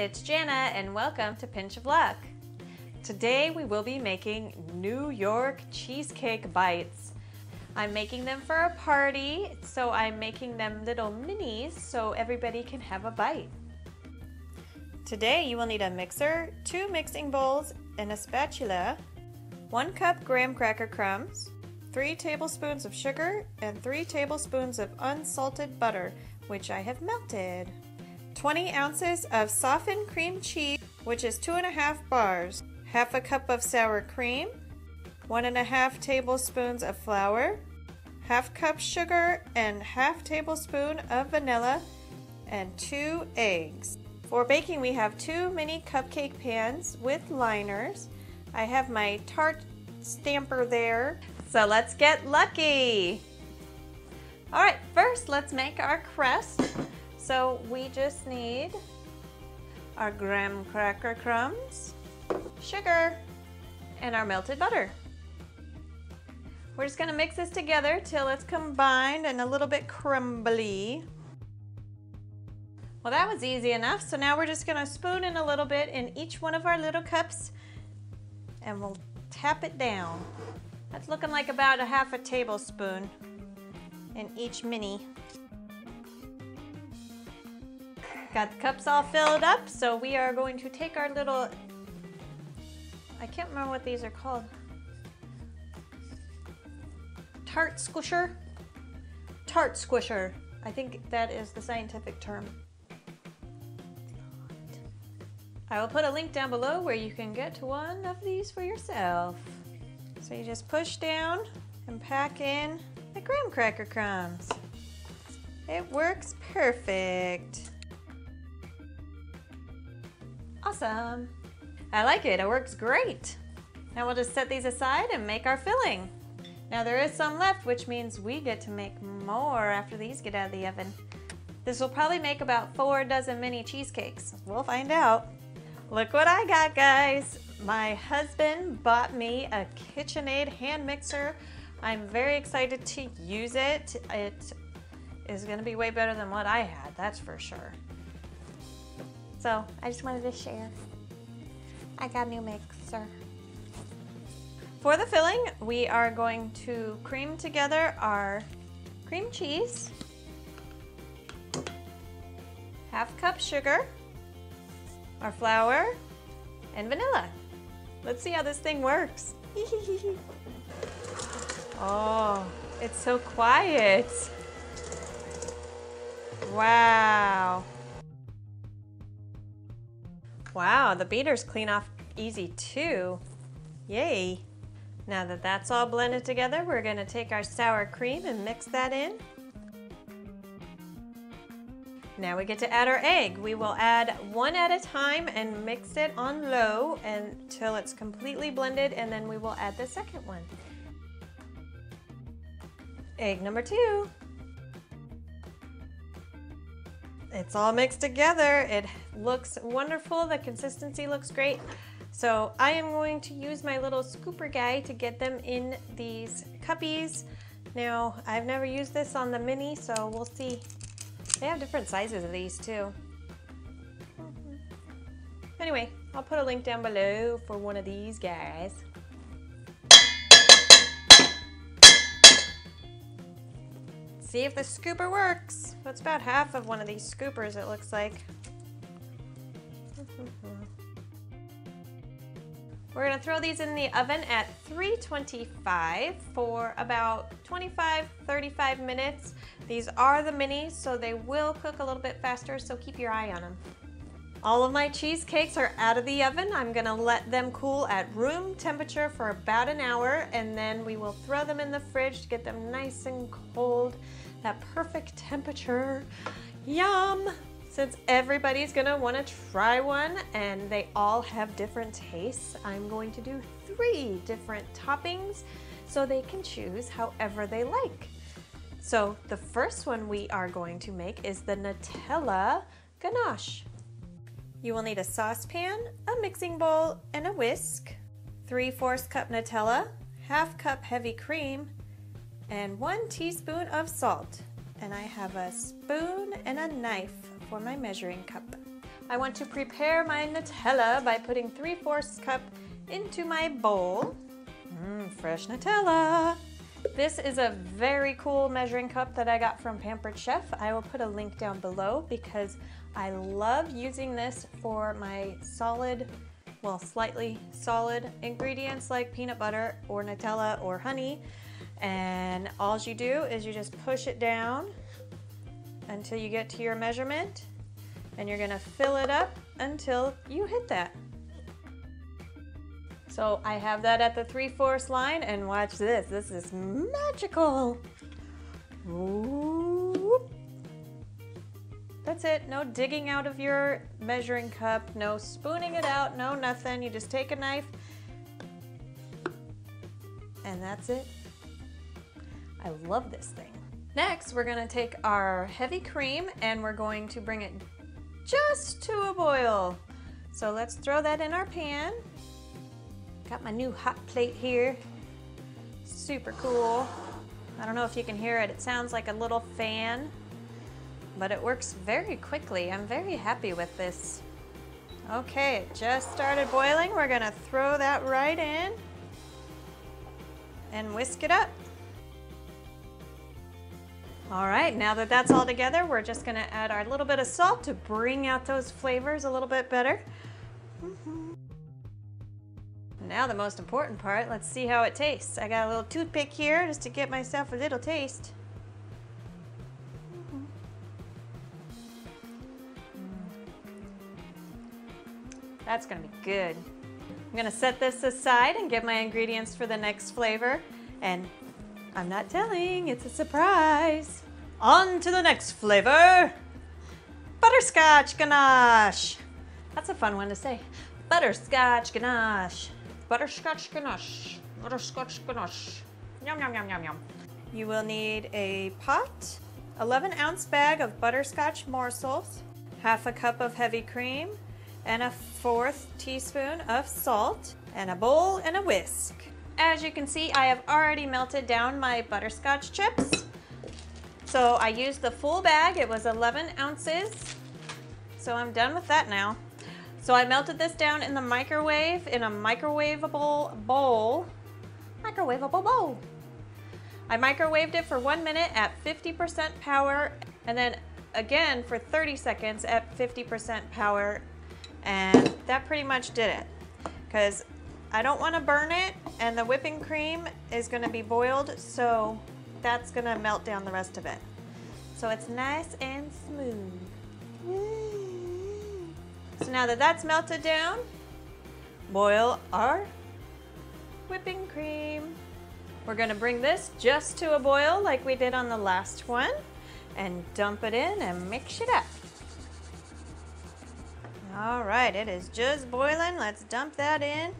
it's Jana and welcome to Pinch of Luck. Today we will be making New York Cheesecake Bites. I'm making them for a party, so I'm making them little minis so everybody can have a bite. Today you will need a mixer, 2 mixing bowls, and a spatula, 1 cup graham cracker crumbs, 3 tablespoons of sugar, and 3 tablespoons of unsalted butter, which I have melted. 20 ounces of softened cream cheese, which is 2.5 bars, half a cup of sour cream, 1.5 tablespoons of flour, half cup sugar, and half tablespoon of vanilla, and 2 eggs. For baking, we have 2 mini cupcake pans with liners. I have my tart stamper there. So let's get lucky. All right, first let's make our crust. So we just need our graham cracker crumbs, sugar, and our melted butter. We're just gonna mix this together till it's combined and a little bit crumbly. Well, that was easy enough. So now we're just gonna spoon in a little bit in each one of our little cups and we'll tap it down. That's looking like about a half a tablespoon in each mini. Got the cups all filled up, so we are going to take our little, I can't remember what these are called. Tart squisher? Tart squisher. I think that is the scientific term. I will put a link down below where you can get one of these for yourself. So you just push down and pack in the graham cracker crumbs. It works perfect. Awesome. I like it. It works great. Now we'll just set these aside and make our filling. Now there is some left, which means we get to make more after these get out of the oven. This will probably make about 4 dozen mini cheesecakes. We'll find out. Look what I got, guys. My husband bought me a KitchenAid hand mixer. I'm very excited to use it. It is going to be way better than what I had, that's for sure. So I just wanted to share. I got a new mixer. For the filling, we are going to cream together our cream cheese, half cup sugar, our flour, and vanilla. Let's see how this thing works. Oh, it's so quiet. Wow. Wow, the beaters clean off easy too. Yay. Now that that's all blended together, we're gonna take our sour cream and mix that in. Now we get to add our egg. We will add 1 at a time and mix it on low until it's completely blended, and then we will add the second one. Egg number 2. It's all mixed together. It looks wonderful. The consistency looks great. So I am going to use my little scooper guy to get them in these cuppies. Now, I've never used this on the mini, so we'll see. They have different sizes of these too. Anyway, I'll put a link down below for one of these guys. See if the scooper works. That's about half of one of these scoopers, it looks like. We're gonna throw these in the oven at 325 for about 25-35 minutes. These are the minis, so they will cook a little bit faster, so keep your eye on them. All of my cheesecakes are out of the oven. I'm gonna let them cool at room temperature for about an hour, and then we will throw them in the fridge to get them nice and cold. That perfect temperature. Yum! Since everybody's gonna wanna try one and they all have different tastes, I'm going to do 3 different toppings so they can choose however they like. So the first one we are going to make is the Nutella Ganache. You will need a saucepan, a mixing bowl, and a whisk, 3/4 cup Nutella, half cup heavy cream, and 1 teaspoon of salt. And I have a spoon and a knife for my measuring cup. I want to prepare my Nutella by putting 3/4 cup into my bowl. Fresh Nutella. This is a very cool measuring cup that I got from Pampered Chef. I will put a link down below because I love using this for my solid, well, slightly solid ingredients like peanut butter or Nutella or honey. And all you do is you just push it down until you get to your measurement, and you're gonna fill it up until you hit that. So I have that at the 3/4 line, and watch this. This is magical. Ooh. That's it. No digging out of your measuring cup, no spooning it out, no nothing. You just take a knife, and that's it. I love this thing. Next, we're gonna take our heavy cream and we're going to bring it just to a boil. So let's throw that in our pan. Got my new hot plate here. Super cool. I don't know if you can hear it. It sounds like a little fan, but it works very quickly. I'm very happy with this. Okay, it just started boiling. We're gonna throw that right in and whisk it up. All right, now that that's all together, we're just gonna add our little bit of salt to bring out those flavors a little bit better. Now the most important part, let's see how it tastes. I got a little toothpick here just to get myself a little taste. That's gonna be good. I'm gonna set this aside and get my ingredients for the next flavor. And I'm not telling, it's a surprise. On to the next flavor. Butterscotch Ganache. That's a fun one to say. Butterscotch Ganache. Butterscotch Ganache. Butterscotch Ganache. Yum, yum, yum, yum, yum. You will need a pot, 11-ounce bag of butterscotch morsels, 1/2 cup of heavy cream, and 1/4 teaspoon of salt, and a bowl and a whisk. As you can see, I have already melted down my butterscotch chips. So I used the full bag. It was 11 ounces. So I'm done with that now. So I melted this down in the microwave in a microwavable bowl. Microwavable bowl. I microwaved it for 1 minute at 50% power, and then again for 30 seconds at 50% power. And that pretty much did it, because I don't want to burn it, and the whipping cream is going to be boiled, so that's going to melt down the rest of it. So it's nice and smooth. So now that that's melted down, boil our whipping cream. We're going to bring this just to a boil like we did on the last one, and dump it in and mix it up. All right, it is just boiling. Let's dump that in.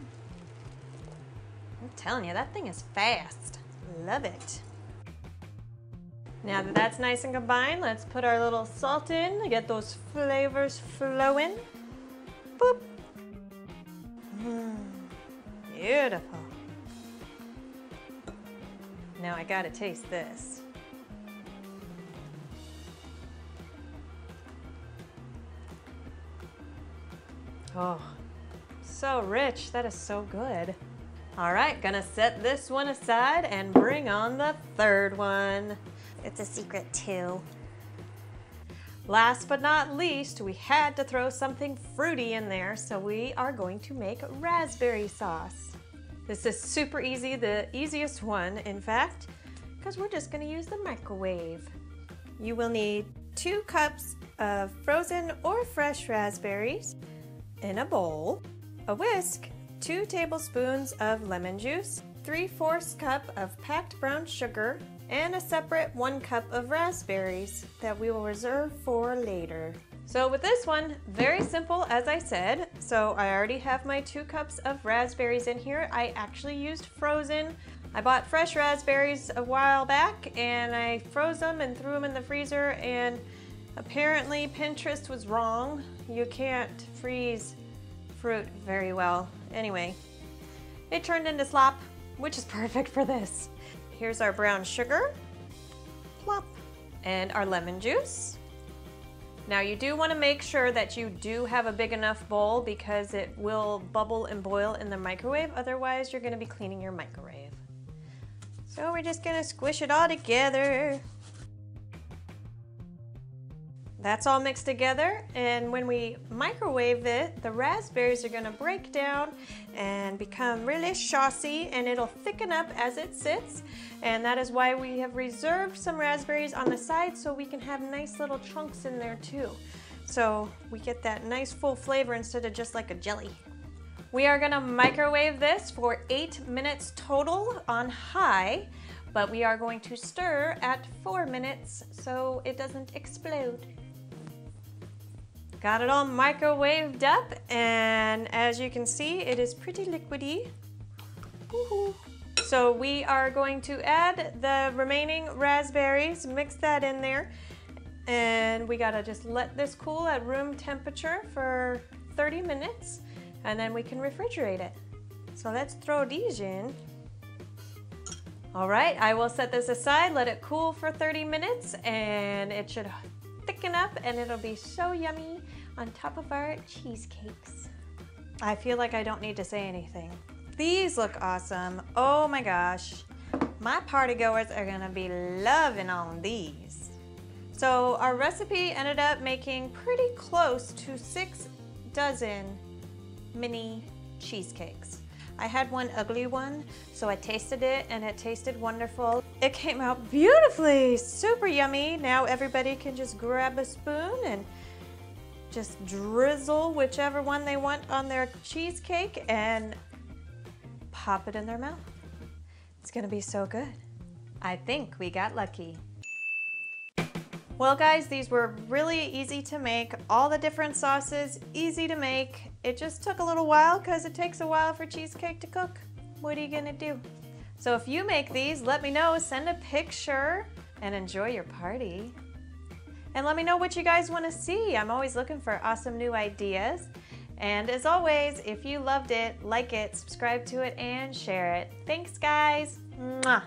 I'm telling you, that thing is fast. Love it. Now that that's nice and combined, let's put our little salt in to get those flavors flowing. Boop. Beautiful. Now I gotta taste this. Oh, so rich. That is so good. All right, gonna set this one aside and bring on the third one. It's a secret too. Last but not least, we had to throw something fruity in there, so we are going to make raspberry sauce. This is super easy, the easiest one, in fact, because we're just gonna use the microwave. You will need 2 cups of frozen or fresh raspberries in a bowl, a whisk, 2 tablespoons of lemon juice, 3/4 cup of packed brown sugar, and a separate 1 cup of raspberries that we will reserve for later. So with this one, very simple as I said. So I already have my 2 cups of raspberries in here. I actually used frozen. I bought fresh raspberries a while back and I froze them and threw them in the freezer, and apparently Pinterest was wrong. You can't freeze fruit very well. Anyway, it turned into slop, which is perfect for this. Here's our brown sugar, plop, and our lemon juice, Now you do want to make sure that you do have a big enough bowl because it will bubble and boil in the microwave. Otherwise, you're going to be cleaning your microwave. So we're just going to squish it all together. That's all mixed together, and when we microwave it, the raspberries are going to break down and become really saucy, and it'll thicken up as it sits. And that is why we have reserved some raspberries on the side so we can have nice little chunks in there too. So we get that nice full flavor instead of just like a jelly. We are going to microwave this for 8 minutes total on high, but we are going to stir at 4 minutes so it doesn't explode. Got it all microwaved up, and as you can see, it is pretty liquidy. Woohoo. So we are going to add the remaining raspberries, mix that in there, and we gotta just let this cool at room temperature for 30 minutes, and then we can refrigerate it. So let's throw these in. All right, I will set this aside, let it cool for 30 minutes, and it should thicken up and it'll be so yummy on top of our cheesecakes. I feel like I don't need to say anything. These look awesome. Oh my gosh. My party goers are gonna be loving on these. So our recipe ended up making pretty close to 6 dozen mini cheesecakes. I had one ugly one, so I tasted it and it tasted wonderful. It came out beautifully, super yummy. Now everybody can just grab a spoon and just drizzle whichever one they want on their cheesecake and pop it in their mouth. It's gonna be so good. I think we got lucky. Well guys, these were really easy to make. All the different sauces, easy to make. It just took a little while because it takes a while for cheesecake to cook. What are you gonna do? So if you make these, let me know, send a picture, and enjoy your party. And let me know what you guys want to see. I'm always looking for awesome new ideas. And as always, if you loved it, like it, subscribe to it, and share it. Thanks guys. Mwah.